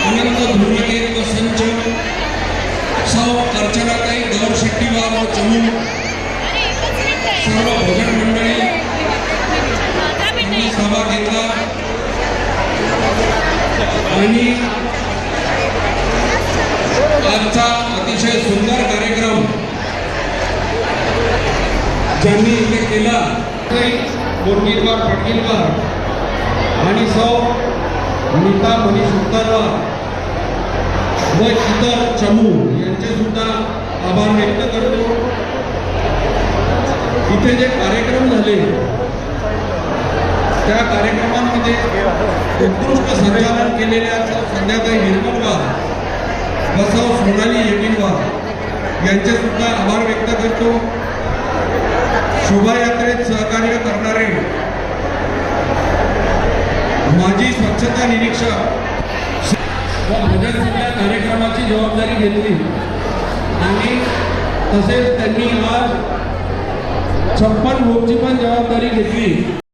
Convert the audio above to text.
अनंत धुर्नाळे व संच सौ अर्चनाताई गौरशेट्टीवार व चमू सर्व भोजन मंडळी यांनी सहभाग घेतला आणि आजचा अतिशय सुंदर कार्यक्रम ज्यांनी इथे केला बोरगीरवार पाटीलवार आणि सौ नीता मनीष उत्तरवार व इतर चमू यांचे सुद्धा आभार व्यक्त करतो। इथे जे कार्यक्रम झाले त्या कार्यक्रमांमध्ये उत्कृष्ट संचालन केलेल्या संध्याताई निर्मलवार व सौ सोनाली येटिनवार यांचे सुद्धा आभार व्यक्त करतो। शोभायात्रेत सहकार्य करणारे माजी स्वच्छता निरीक्षक व हजरसुद्धा कार्यक्रमाची जबाबदारी घेतली आणि तसेच त्यांनी आज 56 भोगची पण जबाबदारी घेतली।